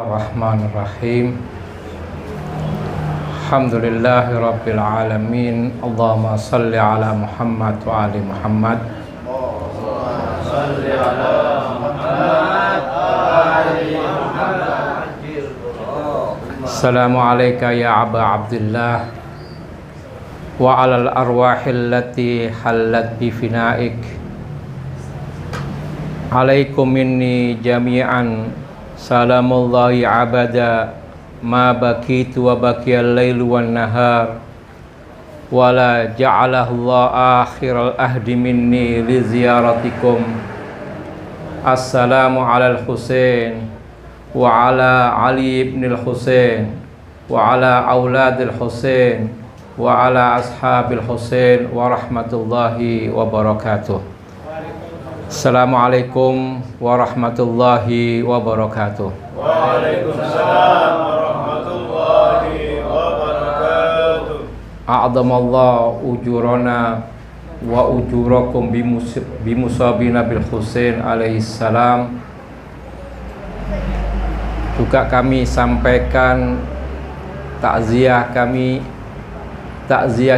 Bismillahirrahmanirrahim. Alhamdulillahirabbil alamin. Allahumma shalli ala Muhammad wa ali Muhammad. Allahumma shalli ala Muhammad wa ali Muhammad. Assalamu alayka ya Aba Abdillah wa alal arwahil lati hallat bi finaik. Alaikum minni jami'an salamullahi abada ma bakitu wa bakiyal lailu wan nahar wala ja'alahu Allah akhiral ahdi minni li ziyaratikum. Assalamu alal Husain wa ala Ali ibn al-Husain wa ala auladil Husain wa ala ashabil Husain wa rahmatullahi wa barakatuh. Assalamualaikum warahmatullahi wabarakatuh. Waalaikumsalam warahmatullahi wabarakatuh. A'adhamallahu ujurana wa ujurakum bimusabina bil Husain alaihi salam. Juga kami sampaikan takziah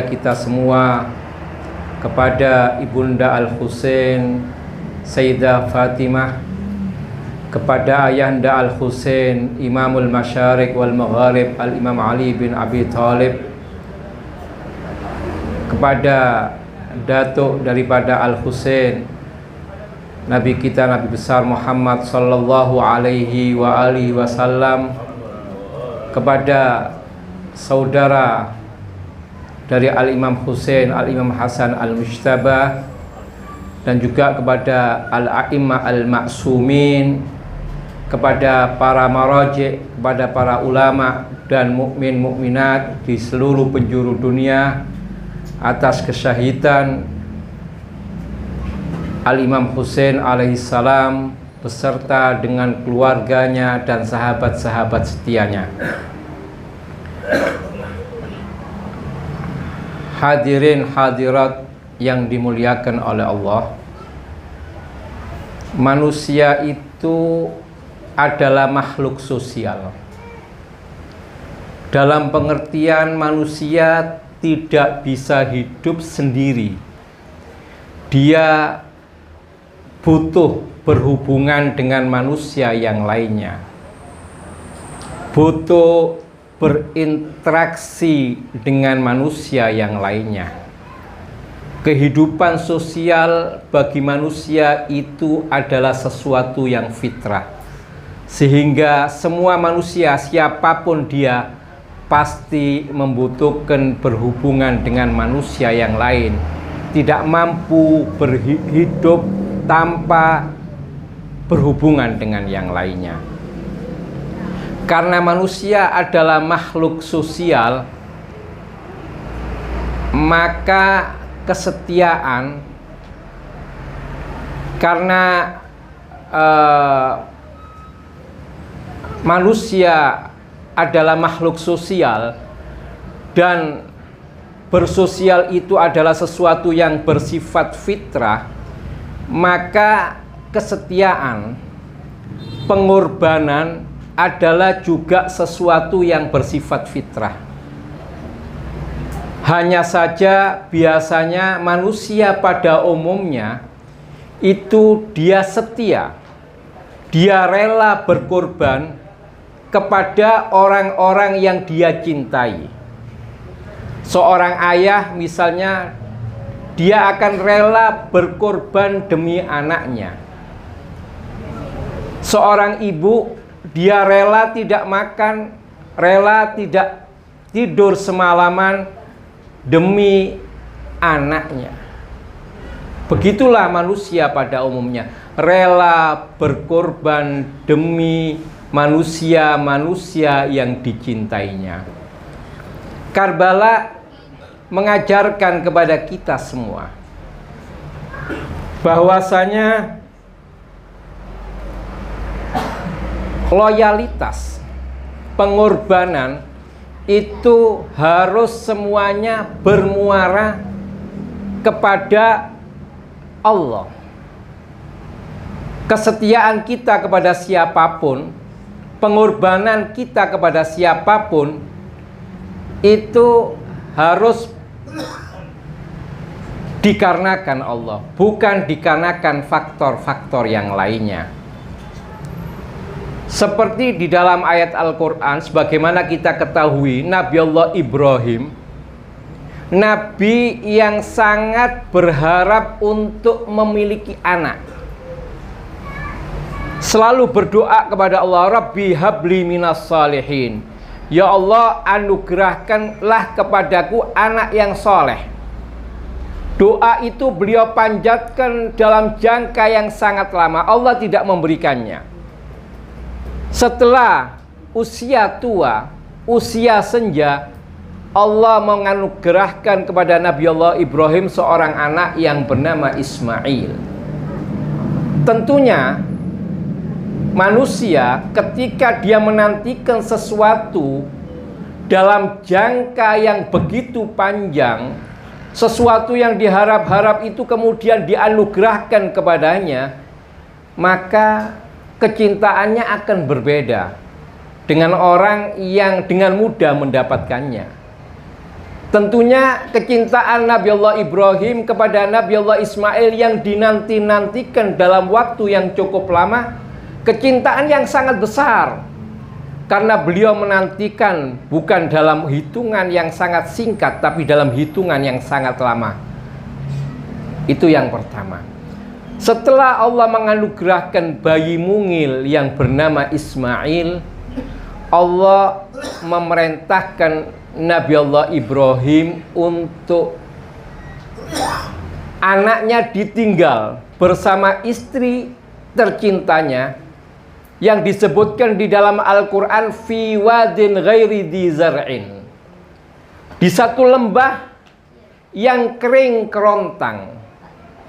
kita semua kepada Ibunda Al-Husain Sayyidah Fatimah, kepada Ayahanda Al-Husain Imamul Masyariq wal Magharib Al-Imam Ali bin Abi Thalib, kepada datuk daripada Al-Husain Nabi kita, Nabi besar Muhammad sallallahu alaihi wa alihi wasallam, kepada saudara dari Al-Imam Husain, Al-Imam Hasan Al-Mujtabah, dan juga kepada Al-A'immah Al-Ma'sumin, kepada para maraji', kepada para ulama dan mukmin mukminat di seluruh penjuru dunia atas kesyahidan Al-Imam Husain alaihissalam beserta dengan keluarganya dan sahabat-sahabat setianya. Hadirin hadirat yang dimuliakan oleh Allah, manusia itu adalah makhluk sosial. Dalam pengertian manusia tidak bisa hidup sendiri. Dia butuh berhubungan dengan manusia yang lainnya, butuh berinteraksi dengan manusia yang lainnya. Kehidupan sosial bagi manusia itu adalah sesuatu yang fitrah, sehingga semua manusia siapapun dia pasti membutuhkan berhubungan dengan manusia yang lain, tidak mampu berhidup tanpa berhubungan dengan yang lainnya. Karena manusia adalah makhluk sosial, maka kesetiaan, karena manusia adalah makhluk sosial dan bersosial itu adalah sesuatu yang bersifat fitrah, maka kesetiaan, pengorbanan adalah juga sesuatu yang bersifat fitrah. Hanya saja biasanya manusia pada umumnya itu dia setia, dia rela berkorban kepada orang-orang yang dia cintai. Seorang ayah misalnya, dia akan rela berkorban demi anaknya. Seorang ibu, dia rela tidak makan, rela tidak tidur semalaman demi anaknya. Begitulah manusia pada umumnya, rela berkorban demi manusia-manusia yang dicintainya. Karbala mengajarkan kepada kita semua bahwasanya loyalitas, pengorbanan itu harus semuanya bermuara kepada Allah. Kesetiaan kita kepada siapapun pengorbanan kita kepada siapapun itu harus dikarenakan Allah, bukan dikarenakan faktor-faktor yang lainnya. Seperti di dalam ayat Al-Quran, sebagaimana kita ketahui, Nabi Allah Ibrahim, Nabi yang sangat berharap untuk memiliki anak, selalu berdoa kepada Allah, Rabbi habli minas salihin, ya Allah, anugerahkanlah kepadaku anak yang soleh. Doa itu beliau panjatkan dalam jangka yang sangat lama. Allah tidak memberikannya. Setelah usia tua, usia senja, Allah menganugerahkan kepada Nabi Allah Ibrahim seorang anak yang bernama Ismail. Tentunya manusia ketika dia menantikan sesuatu dalam jangka yang begitu panjang, sesuatu yang diharap-harap itu kemudian dianugerahkan kepadanya, maka kecintaannya akan berbeda dengan orang yang dengan mudah mendapatkannya. Tentunya kecintaan Nabi Allah Ibrahim kepada Nabi Allah Ismail yang dinanti-nantikan dalam waktu yang cukup lama, kecintaan yang sangat besar, karena beliau menantikan bukan dalam hitungan yang sangat singkat, tapi dalam hitungan yang sangat lama. Itu yang pertama. Setelah Allah menganugerahkan bayi mungil yang bernama Ismail, Allah memerintahkan Nabi Allah Ibrahim untuk anaknya ditinggal bersama istri tercintanya, yang disebutkan di dalam Al-Quran fi wadin ghairi di zar'in, di satu lembah yang kering kerontang,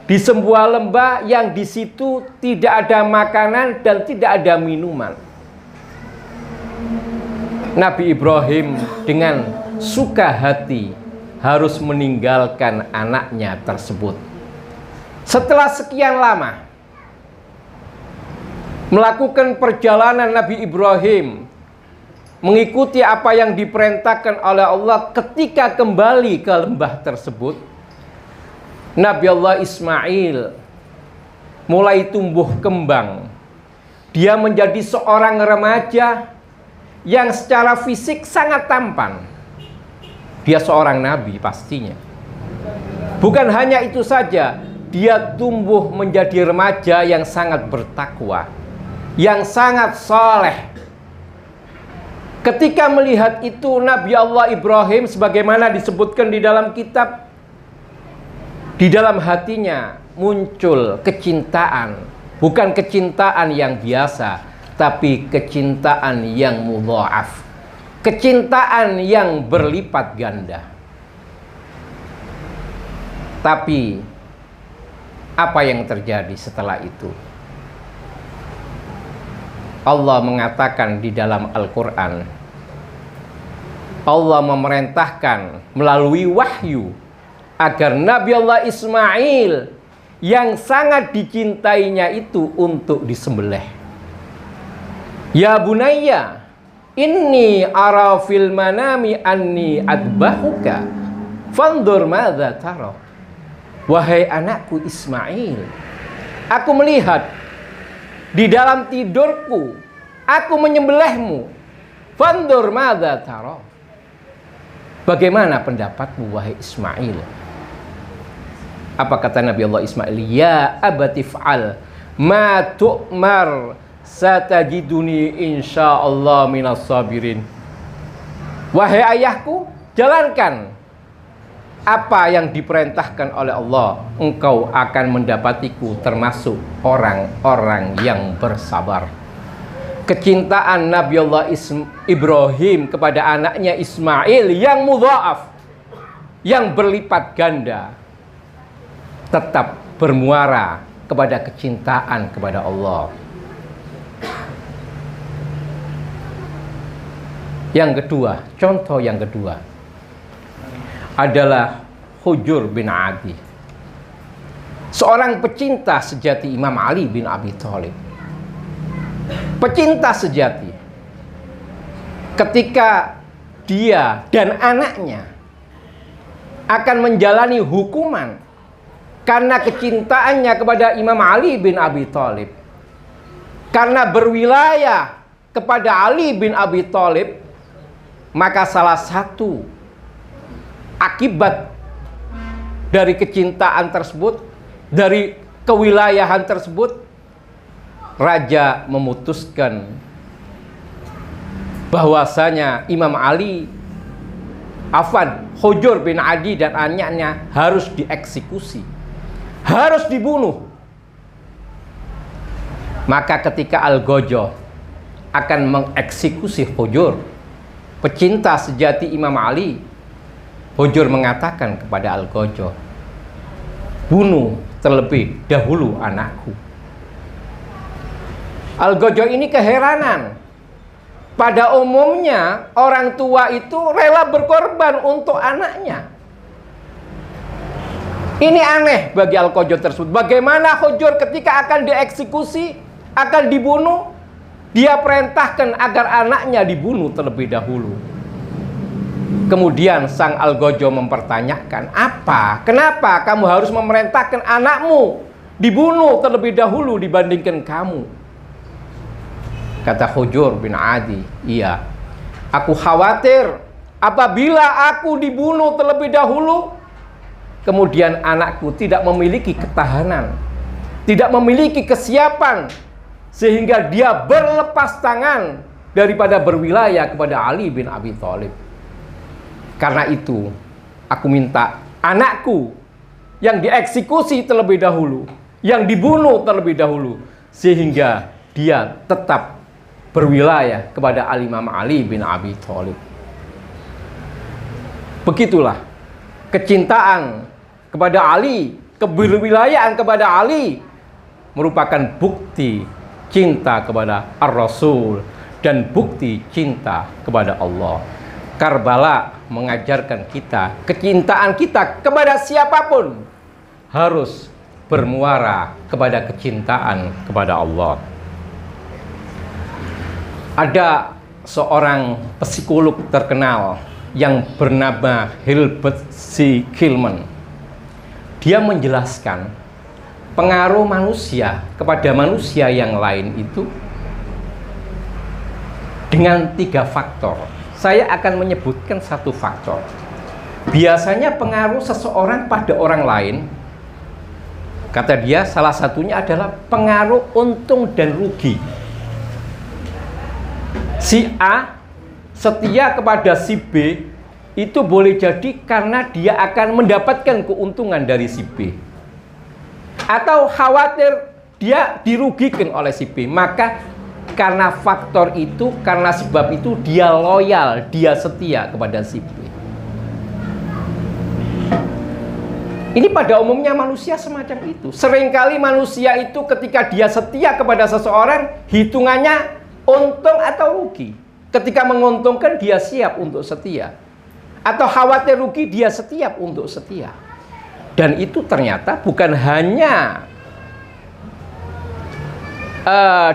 di sebuah lembah yang di situ tidak ada makanan dan tidak ada minuman. Nabi Ibrahim dengan suka hati harus meninggalkan anaknya tersebut. Setelah sekian lama melakukan perjalanan, Nabi Ibrahim mengikuti apa yang diperintahkan oleh Allah. Ketika kembali ke lembah tersebut, Nabi Allah Ismail mulai tumbuh kembang. Dia menjadi seorang remaja yang secara fisik sangat tampan. Dia seorang nabi pastinya. Bukan hanya itu saja, dia tumbuh menjadi remaja yang sangat bertakwa, yang sangat saleh. Ketika melihat itu, Nabi Allah Ibrahim sebagaimana disebutkan di dalam kitab, di dalam hatinya muncul kecintaan, bukan kecintaan yang biasa, tapi kecintaan yang mudha'af, kecintaan yang berlipat ganda. Tapi apa yang terjadi setelah itu? Allah mengatakan di dalam Al-Quran, Allah memerintahkan melalui wahyu agar Nabi Allah Ismail yang sangat dicintainya itu untuk disembelih. Ya bunayya, inni ara fil manami anni adbahuka fandur madza tara. Wahai anakku Ismail, aku melihat di dalam tidurku, aku menyembelihmu. Fandur madza tara. Bagaimana pendapatmu wahai Ismail? Apa kata Nabi Allah Ismail? Ya abati fa'al ma tu'mar satajiduni insyaallah minas sabirin. Wahai ayahku, jalankan apa yang diperintahkan oleh Allah, engkau akan mendapatiku termasuk orang-orang yang bersabar. Kecintaan Nabi Allah Ibrahim kepada anaknya Ismail yang mudha'af, yang berlipat ganda, tetap bermuara kepada kecintaan kepada Allah. Yang kedua, contoh yang kedua adalah Hujr bin Adi, seorang pecinta sejati Imam Ali bin Abi Thalib. Pecinta sejati. ketika dia dan anaknya akan menjalani hukuman karena kecintaannya kepada Imam Ali bin Abi Thalib, karena berwilayah kepada Ali bin Abi Thalib, maka salah satu akibat dari kecintaan tersebut, dari kewilayahan tersebut, raja memutuskan bahwasanya Imam Ali, Hujr bin Adi dan anaknya harus dieksekusi, harus dibunuh. Maka ketika Al-Ghajah akan mengeksekusi Hujr, pecinta sejati Imam Ali, Hujr mengatakan kepada Al-Ghajah, bunuh terlebih dahulu anakku. Al-Ghajah ini keheranan. Pada umumnya orang tua itu rela berkorban untuk anaknya. Ini aneh bagi Al-Ghajah tersebut. Bagaimana Hujr ketika akan dieksekusi, akan dibunuh, dia perintahkan agar anaknya dibunuh terlebih dahulu. Kemudian sang Al-Ghajah mempertanyakan, kenapa kamu harus memerintahkan anakmu dibunuh terlebih dahulu dibandingkan kamu? Kata Hujr bin Adi, iya, aku khawatir apabila aku dibunuh terlebih dahulu, kemudian anakku tidak memiliki ketahanan, tidak memiliki kesiapan, sehingga dia berlepas tangan daripada berwilayah kepada Ali bin Abi Thalib. Karena itu, aku minta anakku yang dieksekusi terlebih dahulu, yang dibunuh terlebih dahulu, sehingga dia tetap berwilayah kepada Imam Ali bin Abi Thalib. Begitulah kecintaan kepada Ali, keberwilayaan kepada Ali merupakan bukti cinta kepada Ar-Rasul dan bukti cinta kepada Allah. Karbala mengajarkan kita, kecintaan kita kepada siapapun harus bermuara kepada kecintaan kepada Allah. Ada seorang psikolog terkenal yang bernama Hilbert C. Gilman. Dia menjelaskan pengaruh manusia kepada manusia yang lain itu dengan 3 faktor. Saya akan menyebutkan 1 faktor. Biasanya pengaruh seseorang pada orang lain, kata dia, salah satunya adalah pengaruh untung dan rugi. Si A setia kepada si B itu boleh jadi karena dia akan mendapatkan keuntungan dari si B, atau khawatir dia dirugikan oleh si B. Maka karena faktor itu, karena sebab itu dia loyal, dia setia kepada si B. Ini pada umumnya manusia semacam itu. Seringkali manusia itu ketika dia setia kepada seseorang, hitungannya untung atau rugi. Ketika menguntungkan dia siap untuk setia, atau khawatir rugi dia siap untuk setia. Dan itu ternyata bukan hanya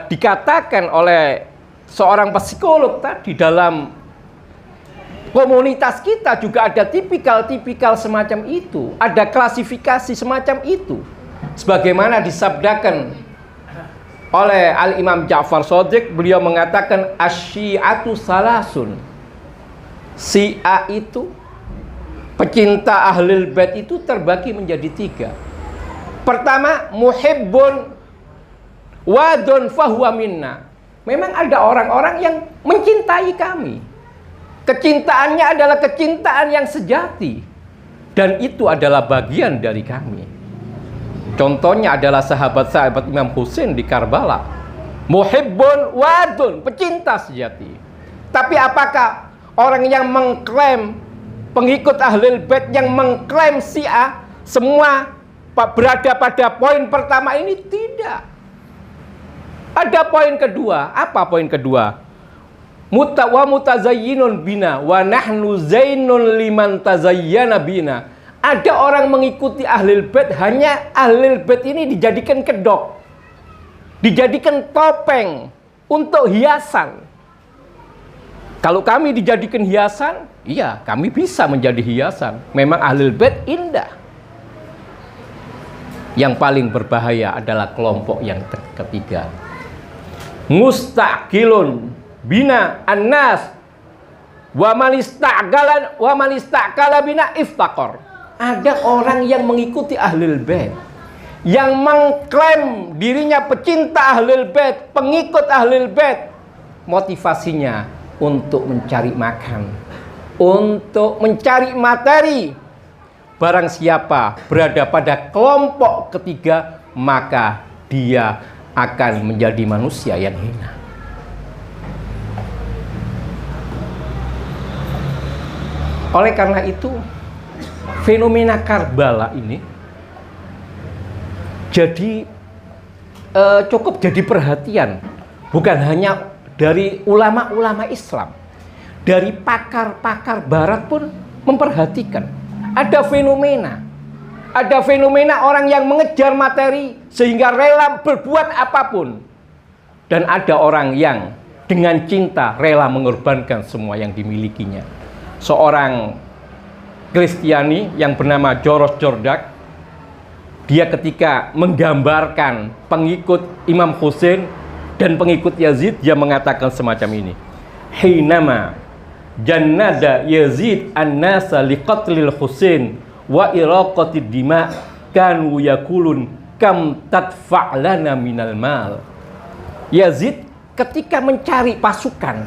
dikatakan oleh seorang psikolog tadi. Dalam komunitas kita juga ada tipikal-tipikal semacam itu, ada klasifikasi semacam itu, sebagaimana disabdakan oleh Al-Imam Ja'far Shadiq. Beliau mengatakan asyi'atu salasun, Syiah itu, pecinta Ahlul Bait itu terbagi menjadi 3. Pertama, muhibbun wadun fahuwa minna. Memang ada orang-orang yang mencintai kami, kecintaannya adalah kecintaan yang sejati, dan itu adalah bagian dari kami. Contohnya adalah sahabat-sahabat Imam Husain di Karbala. Muhibbun wadun, pecinta sejati. Tapi apakah orang yang mengklaim, pengikut Ahlul Bait yang mengklaim Syiah semua berada pada poin pertama ini? Tidak. Ada poin kedua. Apa poin kedua? Wa mutazayyinun bina wa nahnu zainun liman tazayyana bina. Ada orang mengikuti Ahlul Bait, hanya Ahlul Bait ini dijadikan kedok, dijadikan topeng untuk hiasan. Kalau kami dijadikan hiasan, iya, kami bisa menjadi hiasan. Memang Ahlul Bait indah. Yang paling berbahaya adalah kelompok yang ketiga. Mustaqilun bina annas wa man istaqala bina iftaqor. Ada orang yang mengikuti Ahlul Bait, yang mengklaim dirinya pecinta Ahlul Bait, pengikut Ahlul Bait. Motivasinya untuk mencari makan, untuk mencari materi. Barang siapa berada pada kelompok ketiga, maka dia akan menjadi manusia yang hina. Oleh karena itu, fenomena Karbala ini jadi cukup jadi perhatian, bukan hanya dari ulama-ulama Islam, dari pakar-pakar Barat pun memperhatikan. Ada fenomena orang yang mengejar materi sehingga rela berbuat apapun, dan ada orang yang dengan cinta rela mengorbankan semua yang dimilikinya. Seorang Kristiani yang bernama Joros Jordak, dia ketika menggambarkan pengikut Imam Husain dan pengikut Yazid, dia mengatakan semacam ini. Hinama jannada Yazid an-nasa liqatlil Husain wa iraqatid dima kanu yakulun kam tadfa'lana minal mal. Yazid ketika mencari pasukan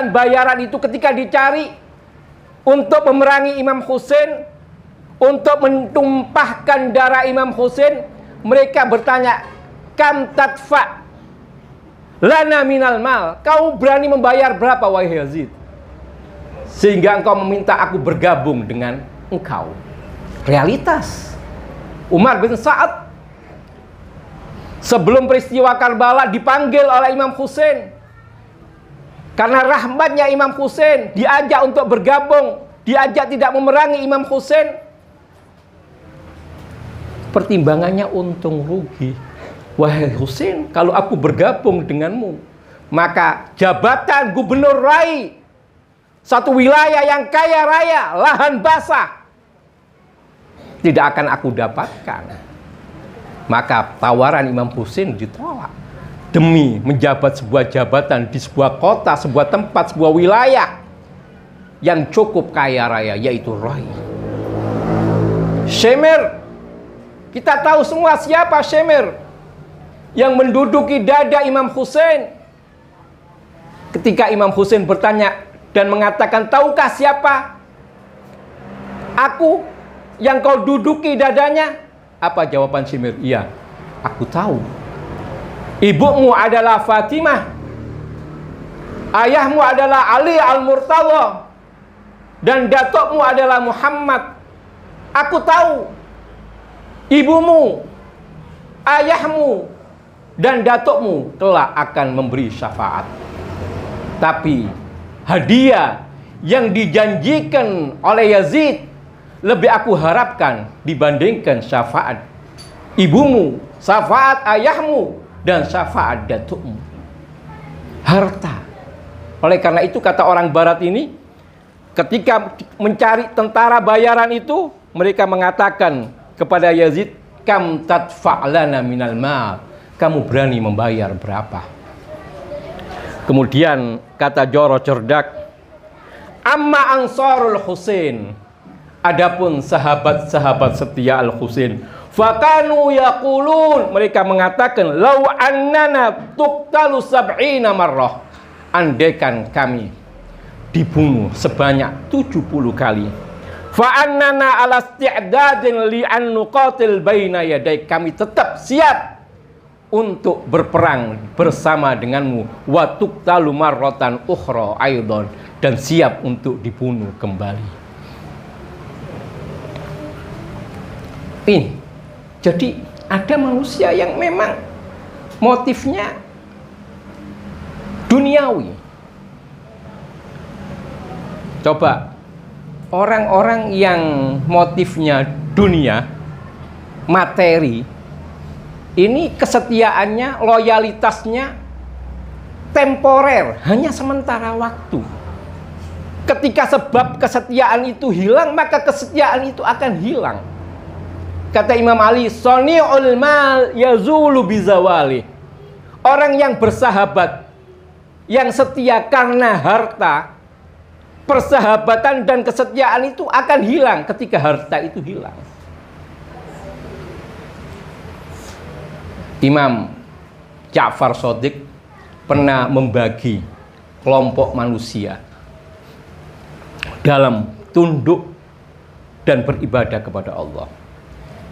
bayaran itu, ketika dicari untuk memerangi Imam Husain, untuk mentumpahkan darah Imam Husain, mereka bertanya, kam tadfa lana minal mal, kau berani membayar berapa wahai Yazid, sehingga engkau meminta aku bergabung dengan engkau. Realitas, Umar bin Sa'ad sebelum peristiwa Karbala dipanggil oleh Imam Husain. Karena rahmatnya Imam Husain, diajak untuk bergabung, diajak tidak memerangi Imam Husain. Pertimbangannya untung rugi. Wahai Husain, kalau aku bergabung denganmu, maka jabatan gubernur rai satu wilayah yang kaya raya, lahan basah, tidak akan aku dapatkan. Maka tawaran Imam Husain ditolak demi menjabat sebuah jabatan di sebuah kota, sebuah tempat, sebuah wilayah yang cukup kaya raya, yaitu rai. Syemir, kita tahu semua siapa Syemir yang menduduki dada Imam Husain. Ketika Imam Husain bertanya dan mengatakan, tahukah siapa aku yang kau duduki dadanya? Apa jawaban Syemir? Iya, aku tahu. Ibumu adalah Fatimah, ayahmu adalah Ali Al-Murtadha, dan datukmu adalah Muhammad. Aku tahu ibumu, ayahmu, dan datukmu kelak akan memberi syafaat. Tapi hadiah yang dijanjikan oleh Yazid lebih aku harapkan dibandingkan syafaat ibumu, syafaat ayahmu, dan syafaat datukmu. Harta. Oleh karena itu kata orang Barat ini, ketika mencari tentara bayaran itu, mereka mengatakan kepada Yazid, kam tadfa'lana minal mal, kamu berani membayar berapa? Kemudian kata Joros Jordak, amma ansarul Husain, adapun sahabat-sahabat setia Al-Husain, fakanu yaqulun, mereka mengatakan, lau annana tuqtalu sab'ina marrah, andaikan kami dibunuh sebanyak 70 kali, fa annana ala isti'dadin li an nuqatil baina yaday, kami tetap siap untuk berperang bersama denganmu, wa tuqtalu marratan ukhra aidan, dan siap untuk dibunuh kembali. Ini jadi ada manusia yang memang motifnya duniawi. Coba orang-orang yang motifnya dunia, materi, ini kesetiaannya, loyalitasnya temporer, hanya sementara waktu. Ketika sebab kesetiaan itu hilang, maka kesetiaan itu akan hilang. Kata Imam Ali, soni'ul mal yazulu bizawali. Orang yang bersahabat, yang setia karena harta, persahabatan dan kesetiaan itu akan hilang ketika harta itu hilang. Imam Ja'far Shadiq pernah membagi kelompok manusia dalam tunduk dan beribadah kepada Allah.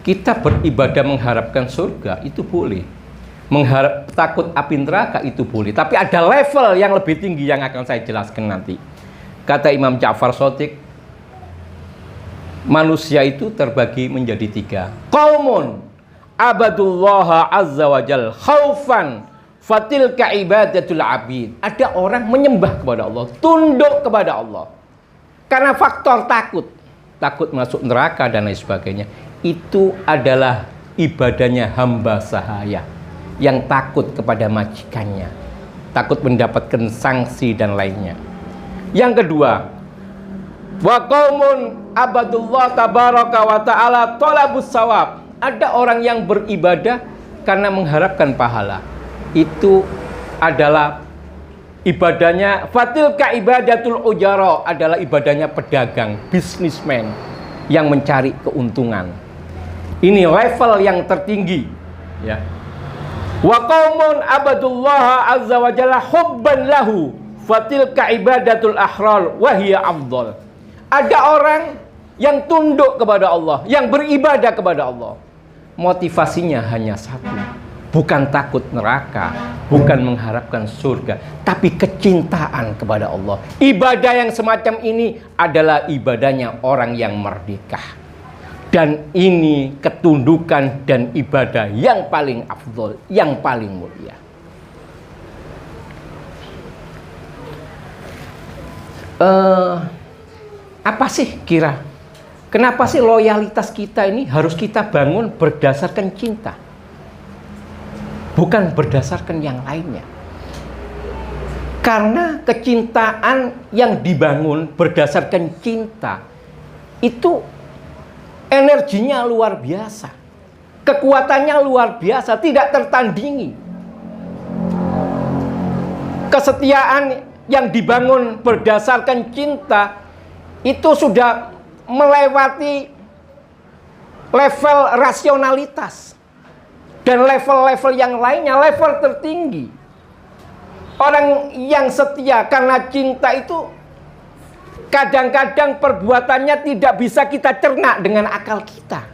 Kita beribadah mengharapkan surga itu boleh, mengharap takut api neraka itu boleh, tapi ada level yang lebih tinggi yang akan saya jelaskan nanti. Kata Imam Ja'far Shadiq, manusia itu terbagi menjadi 3. Qaumun abadullaha azza wa jal khaufan fatilka ibadatul abid. Ada orang menyembah kepada Allah, tunduk kepada Allah karena faktor takut masuk neraka dan lain sebagainya. Itu adalah ibadahnya hamba sahaya yang takut kepada majikannya, takut mendapatkan sanksi dan lainnya. Yang kedua, wa qaumun abadullah tabaraka wa ta'ala thalabus sawab. Ada orang yang beribadah karena mengharapkan pahala. Itu adalah ibadahnya fatilka ibadatul ujara, adalah ibadahnya pedagang, bisnismen yang mencari keuntungan. Ini level yang tertinggi, ya. Wa qaumun abadullah azza wa jalla hubban lahu fatilka ibadatul ahrar wa hiya afdal. Ada orang yang tunduk kepada Allah, yang beribadah kepada Allah. Motivasinya hanya satu, bukan takut neraka, bukan mengharapkan surga, tapi kecintaan kepada Allah. Ibadah yang semacam ini adalah ibadahnya orang yang merdeka. Dan ini ketundukan dan ibadah yang paling afdol, yang paling mulia. Apa sih kira? Kenapa sih loyalitas kita ini harus kita bangun berdasarkan cinta? Bukan berdasarkan yang lainnya. Karena kecintaan yang dibangun berdasarkan cinta itu energinya luar biasa, kekuatannya luar biasa, tidak tertandingi. Kesetiaan yang dibangun berdasarkan cinta itu sudah melewati level rasionalitas dan level-level yang lainnya, level tertinggi. Orang yang setia karena cinta itu kadang-kadang perbuatannya tidak bisa kita cerna dengan akal kita,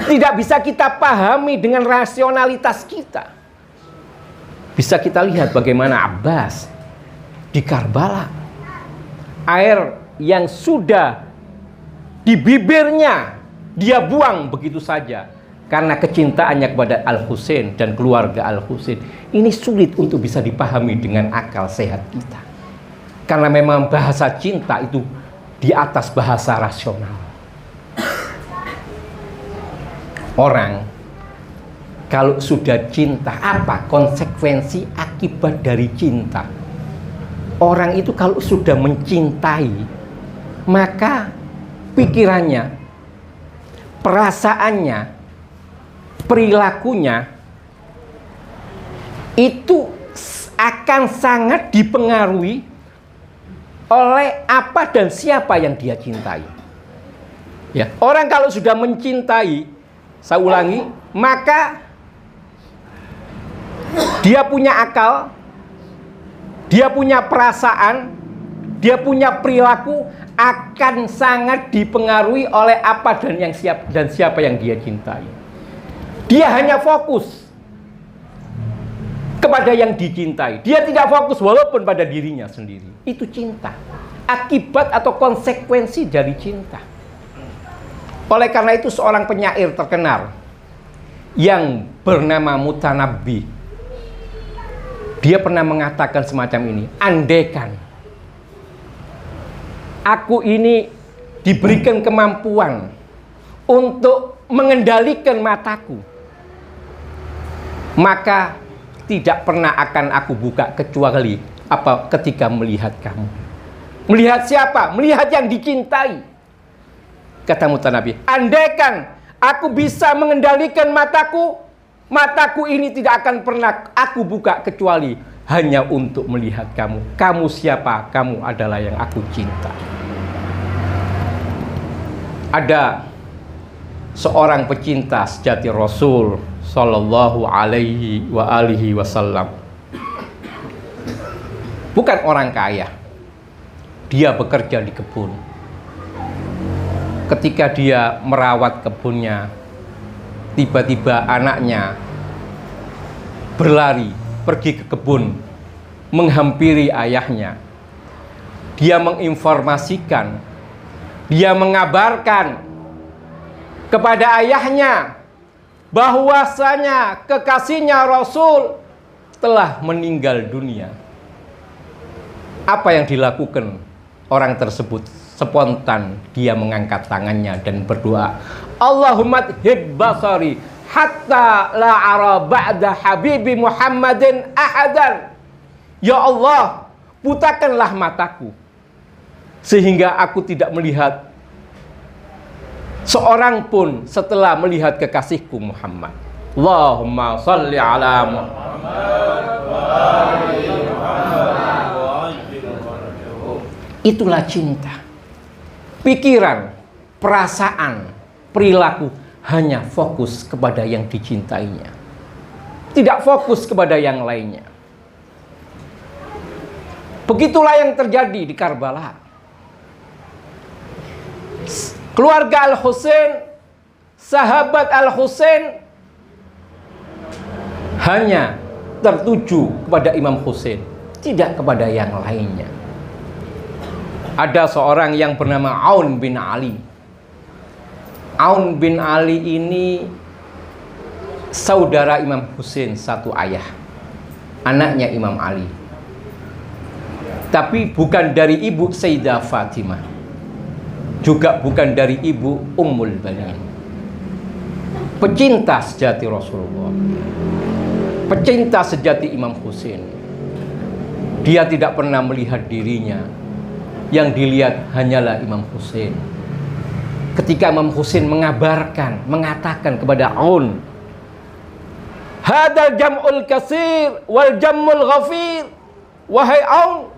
tidak bisa kita pahami dengan rasionalitas kita. Bisa kita lihat bagaimana Abbas di Karbala, air yang sudah di bibirnya dia buang begitu saja karena kecintaannya kepada Al-Husain dan keluarga Al-Husain. Ini sulit untuk bisa dipahami dengan akal sehat kita, karena memang bahasa cinta itu di atas bahasa rasional. Orang kalau sudah cinta, apa konsekuensi akibat dari cinta? Orang itu kalau sudah mencintai, maka pikirannya, perasaannya, perilakunya itu akan sangat dipengaruhi oleh apa dan siapa yang dia cintai. Ya, orang kalau sudah mencintai, saya ulangi, maka dia punya akal, dia punya perasaan, dia punya perilaku akan sangat dipengaruhi oleh apa dan siapa yang dia cintai. Dia hanya fokus kepada yang dicintai. Dia tidak fokus walaupun pada dirinya sendiri. Itu cinta. Akibat atau konsekuensi dari cinta. Oleh karena itu seorang penyair terkenal yang bernama Mutanabbi, dia pernah mengatakan semacam ini, andaikan aku ini diberikan kemampuan untuk mengendalikan mataku, maka tidak pernah akan aku buka kecuali apa ketika melihat kamu. Melihat siapa? Melihat yang dicintai. Kata Nabi, andaikan aku bisa mengendalikan mataku, mataku ini tidak akan pernah aku buka kecuali hanya untuk melihat kamu. Kamu siapa? Kamu adalah yang aku cinta. Ada seorang pecinta sejati Rasul Sallallahu alaihi wa alihi wasallam. Bukan orang kaya. Dia bekerja di kebun. Ketika dia merawat kebunnya, tiba-tiba anaknya berlari pergi ke kebun, menghampiri ayahnya. Dia menginformasikan, dia mengabarkan kepada ayahnya bahwasanya kekasihnya Rasul telah meninggal dunia. Apa yang dilakukan orang tersebut? Spontan dia mengangkat tangannya dan berdoa, Allahumma dhib basari hatta la ara ba'da habibi Muhammadin ahadan. Ya Allah, butakanlah mataku sehingga aku tidak melihat seorang pun setelah melihat kekasihku Muhammad. Allahumma salli ala Muhammad wa ali Muhammad. Itulah cinta. Pikiran, perasaan, perilaku hanya fokus kepada yang dicintainya. Tidak fokus kepada yang lainnya. Begitulah yang terjadi di Karbala. Keluarga Al-Husain, sahabat Al-Husain hanya tertuju kepada Imam Husain, tidak kepada yang lainnya. Ada seorang yang bernama Aun bin Ali. Aun bin Ali ini saudara Imam Husain satu ayah, anaknya Imam Ali. Tapi bukan dari ibu Sayyidah Fatimah, juga bukan dari ibu Ummul Banin. Pecinta sejati Rasulullah, pecinta sejati Imam Husain. Dia tidak pernah melihat dirinya, yang dilihat hanyalah Imam Husain. Ketika Imam Husain mengabarkan, mengatakan kepada Aun, hadal jam'ul kasir wal jam'ul ghafir. Wahai Aun,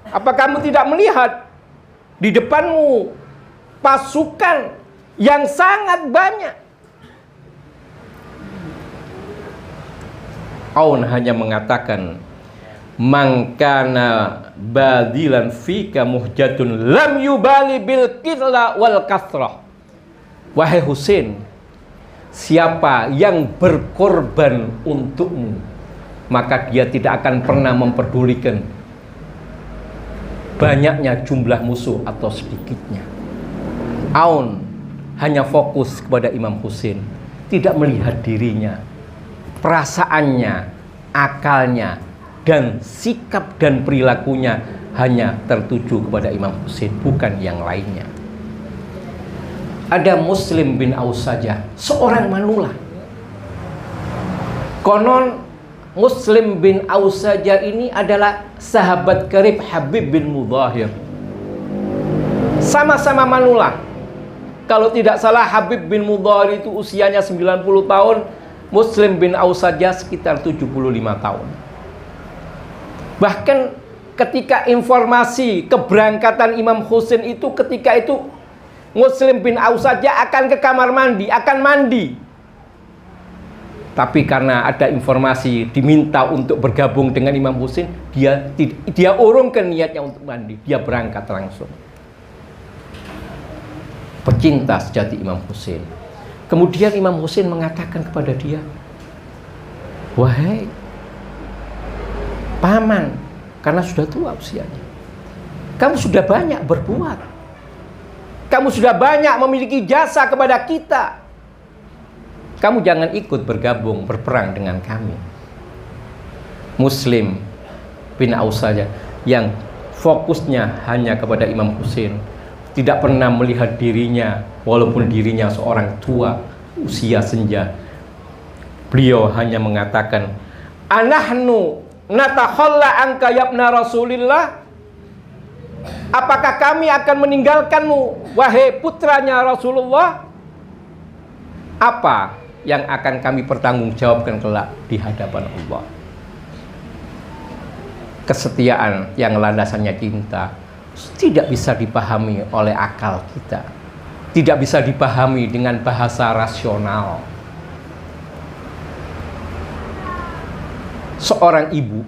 apa kamu tidak melihat di depanmu pasukan yang sangat banyak? Aun hanya mengatakan, mangkana badilan fika muhjatun lam yubali bil qilla wal kasrah. Wahai Husain, siapa yang berkorban untukmu, maka dia tidak akan pernah memperdulikan banyaknya jumlah musuh atau sedikitnya. Aun hanya fokus kepada Imam Husain, tidak melihat dirinya, perasaannya, akalnya, dan sikap dan perilakunya hanya tertuju kepada Imam Husain, bukan yang lainnya. Ada Muslim bin Aus saja, seorang manula. Konon Muslim bin Aus saja ini adalah sahabat karib Habib bin Mudhahir. Sama-sama manula. Kalau tidak salah Habib bin Mudhahir itu usianya 90 tahun, Muslim bin Aus saja sekitar 75 tahun. Bahkan ketika informasi keberangkatan Imam Husain itu, ketika itu Muslim bin Aus saja akan ke kamar mandi, akan mandi. Tapi karena ada informasi diminta untuk bergabung dengan Imam Husain, dia urungkan niatnya untuk mandi, dia berangkat langsung. Pecinta sejati Imam Husain. Kemudian Imam Husain mengatakan kepada dia, wahai paman, karena sudah tua usianya, kamu sudah banyak berbuat, kamu sudah banyak memiliki jasa kepada kita, kamu jangan ikut bergabung berperang dengan kami. Muslim bin Aus saja yang fokusnya hanya kepada Imam Husain, tidak pernah melihat dirinya, walaupun dirinya seorang tua usia senja. Beliau hanya mengatakan, Anahnu natakhalla anka yabna Rasulillah? Apakah kami akan meninggalkanmu, wahai putranya Rasulullah? Apa yang akan kami pertanggungjawabkan kelak di hadapan Allah? Kesetiaan yang landasannya cinta tidak bisa dipahami oleh akal kita, tidak bisa dipahami dengan bahasa rasional. Seorang ibu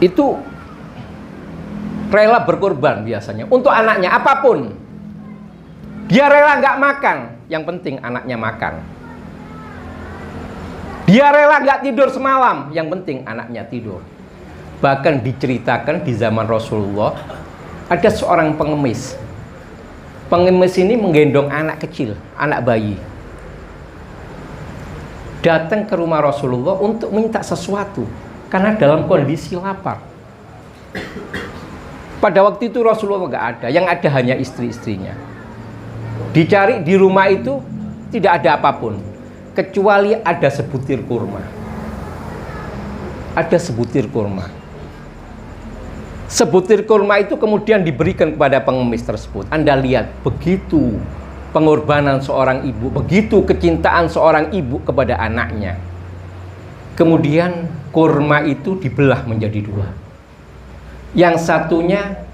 itu rela berkorban biasanya untuk anaknya apapun. Dia rela nggak makan, yang penting anaknya makan. Dia rela nggak tidur semalam, yang penting anaknya tidur. Bahkan diceritakan di zaman Rasulullah ada seorang pengemis. Pengemis ini menggendong anak kecil, anak bayi. Datang ke rumah Rasulullah untuk minta sesuatu karena dalam kondisi lapar. Pada waktu itu Rasulullah nggak ada, yang ada hanya istri-istrinya. Dicari di rumah itu tidak ada apapun kecuali ada sebutir kurma. Ada sebutir kurma. Sebutir kurma itu kemudian diberikan kepada pengemis tersebut. Anda lihat begitu pengorbanan seorang ibu, begitu kecintaan seorang ibu kepada anaknya. Kemudian kurma itu dibelah menjadi dua. Yang satunya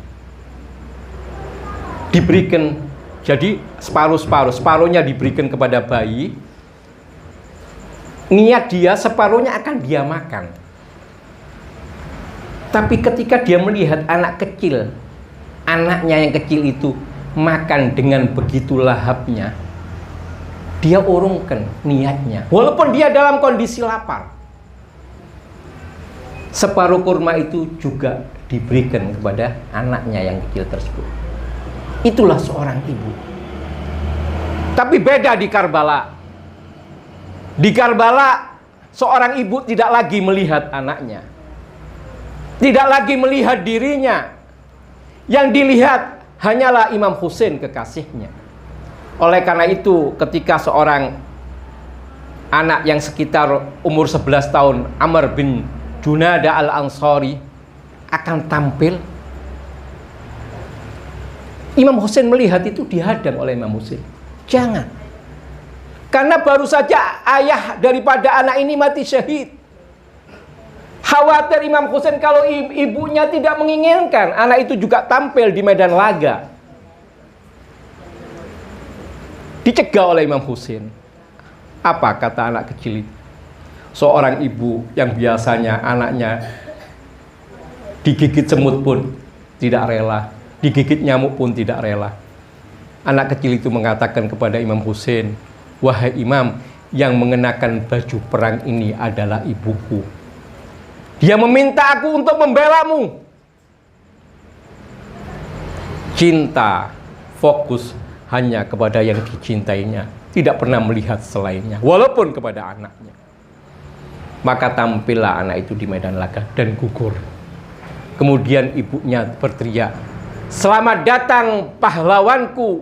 diberikan, jadi separuh-separuh, separuhnya diberikan kepada bayi. Niat dia separuhnya akan dia makan. Tapi ketika dia melihat anak kecil, anaknya yang kecil itu makan dengan begitu lahapnya, dia urungkan niatnya. Walaupun dia dalam kondisi lapar. Separuh kurma itu juga diberikan kepada anaknya yang kecil tersebut. Itulah seorang ibu. Tapi beda di Karbala. Di Karbala, seorang ibu tidak lagi melihat anaknya, tidak lagi melihat dirinya. Yang dilihat hanyalah Imam Husain, kekasihnya. Oleh karena itu, ketika seorang anak yang sekitar umur 11 tahun, Amr bin Junada al-Ansari, akan tampil, Imam Husain melihat itu dihadang oleh Imam Husain. Jangan. Karena baru saja ayah daripada anak ini mati syahid. Khawatir Imam Husain kalau ibunya tidak menginginkan anak itu juga tampil di medan laga. Dicegah oleh Imam Husain. Apa kata anak kecil itu? Seorang ibu yang biasanya anaknya digigit semut pun tidak rela, digigit nyamuk pun tidak rela. Anak kecil itu mengatakan kepada Imam Husain, "Wahai Imam, yang mengenakan baju perang ini adalah ibuku. Dia meminta aku untuk membelamu." Cinta fokus hanya kepada yang dicintainya, tidak pernah melihat selainnya, walaupun kepada anaknya. Maka tampillah anak itu di medan laga dan gugur. Kemudian ibunya berteriak, "Selamat datang pahlawanku,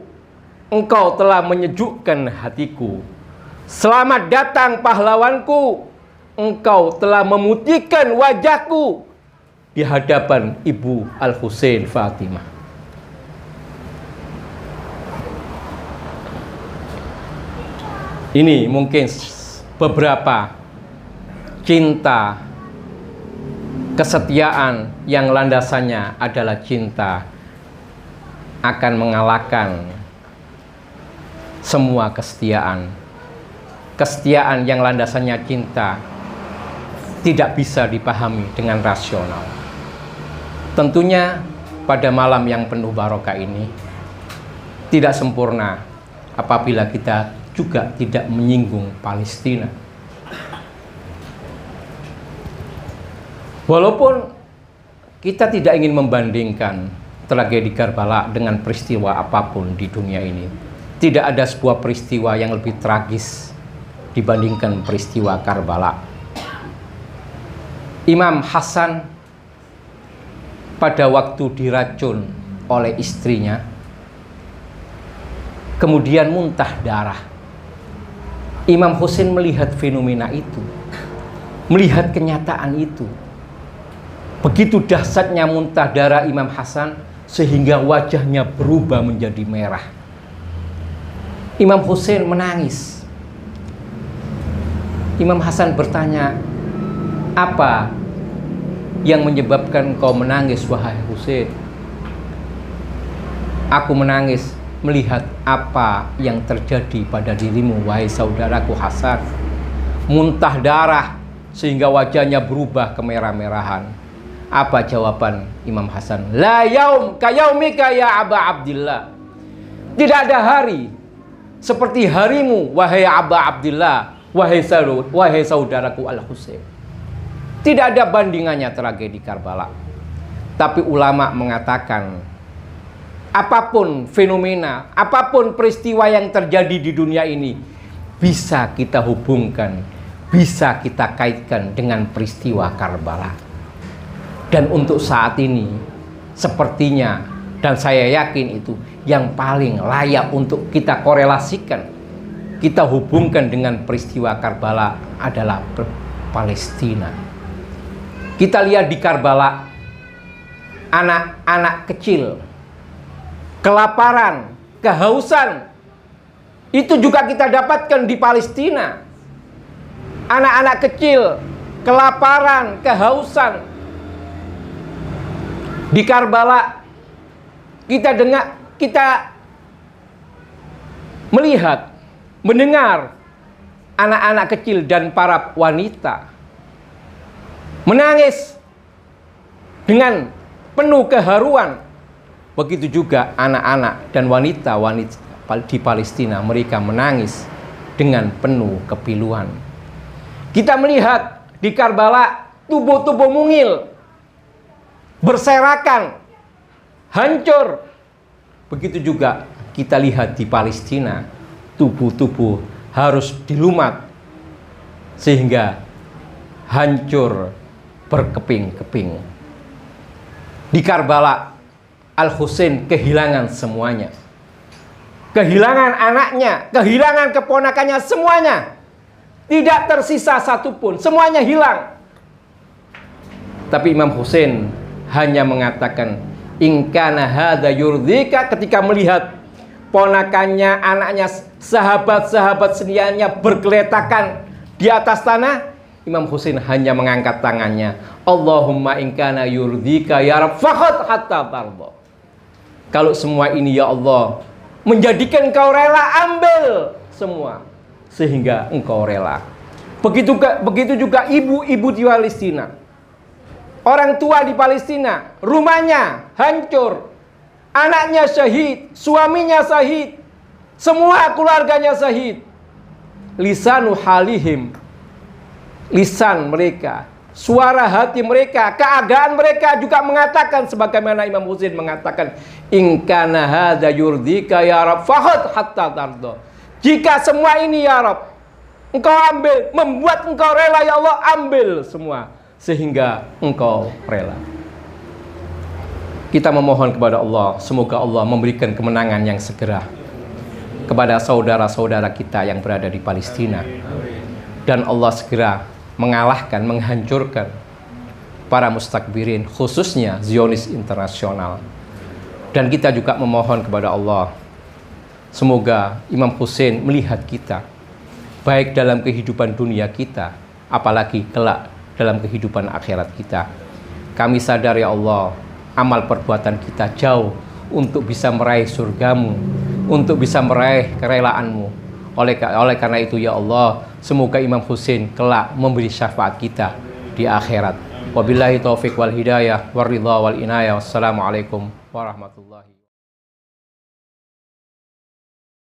engkau telah menyejukkan hatiku. Selamat datang pahlawanku, engkau telah memutihkan wajahku," di hadapan ibu Al-Husain Fatimah. Ini mungkin beberapa cinta, kesetiaan yang landasannya adalah cinta akan mengalahkan semua kesetiaan. Kesetiaan yang landasannya cinta tidak bisa dipahami dengan rasional. Tentunya pada malam yang penuh barokah ini tidak sempurna apabila kita juga tidak menyinggung Palestina. Walaupun kita tidak ingin membandingkan tragedi Karbala dengan peristiwa apapun di dunia ini, tidak ada sebuah peristiwa yang lebih tragis dibandingkan peristiwa Karbala. Imam Hasan pada waktu diracun oleh istrinya, kemudian muntah darah. Imam Husain melihat fenomena itu, melihat kenyataan itu. Begitu dahsyatnya muntah darah Imam Hasan sehingga wajahnya berubah menjadi merah. Imam Husain menangis. Imam Hasan bertanya, "Apa yang menyebabkan kau menangis, wahai Husain?" "Aku menangis melihat apa yang terjadi pada dirimu, wahai saudaraku Hasan. Muntah darah sehingga wajahnya berubah kemerah-merahan." Apa jawaban Imam Hasan? "La yaum ka yaumika ya Aba Abdillah." Tidak ada hari seperti harimu, wahai Aba Abdillah, wahai saudaraku Al-Husain. Tidak ada bandingannya tragedi Karbala. Tapi ulama mengatakan, apapun fenomena, apapun peristiwa yang terjadi di dunia ini bisa kita hubungkan, bisa kita kaitkan dengan peristiwa Karbala. Dan untuk saat ini sepertinya, dan saya yakin itu yang paling layak untuk kita korelasikan, kita hubungkan dengan peristiwa Karbala adalah Palestina. Kita lihat di Karbala, anak-anak kecil kelaparan, kehausan, itu juga kita dapatkan di Palestina. Anak-anak kecil kelaparan, kehausan. Di Karbala kita melihat, mendengar anak-anak kecil dan para wanita menangis dengan penuh keharuan. Begitu juga anak-anak dan wanita di Palestina, mereka menangis dengan penuh kepiluan. Kita melihat di Karbala tubuh-tubuh mungil berserakan, hancur. Begitu juga kita lihat di Palestina, tubuh-tubuh harus dilumat sehingga hancur berkeping-keping. Di Karbala, Al-Husain kehilangan semuanya. Kehilangan anaknya, kehilangan keponakannya, semuanya. Tidak tersisa satupun, semuanya hilang. Tapi Imam Husain hanya mengatakan, "In kana hadza yurdika," ketika melihat ponakannya, anaknya, sahabat-sahabat seniannya bergeletakan di atas tanah, Imam Husain hanya mengangkat tangannya, "Allahumma in kana yurdika ya Rabb faqad hatta tarda." Kalau semua ini ya Allah menjadikan engkau rela, ambil semua sehingga engkau rela. Begitu juga ibu-ibu di Palestina. Orang tua di Palestina, rumahnya hancur, anaknya syahid, suaminya syahid, semua keluarganya syahid. Lisanu halihim, lisan mereka, suara hati mereka, keadaan mereka juga mengatakan sebagaimana Imam Husain mengatakan, "In kana hadza yurdika ya Rabb faqad hatta tarda." Jika semua ini ya Rabb, engkau ambil, membuat engkau rela ya Allah, ambil semua sehingga engkau rela. Kita memohon kepada Allah, semoga Allah memberikan kemenangan yang segera kepada saudara-saudara kita yang berada di Palestina, dan Allah segera mengalahkan, menghancurkan para mustakbirin, khususnya Zionis internasional. Dan kita juga memohon kepada Allah, semoga Imam Husain melihat kita, baik dalam kehidupan dunia kita, apalagi kelak dalam kehidupan akhirat kita. Kami sadar ya Allah, amal perbuatan kita jauh untuk bisa meraih surgamu, untuk bisa meraih kerelaanmu. Oleh karena itu ya Allah, semoga Imam Husain kelak memberi syafaat kita di akhirat. Wabillahi taufiq wal hidayah, waridha wal inayah. Wassalamualaikum warahmatullahi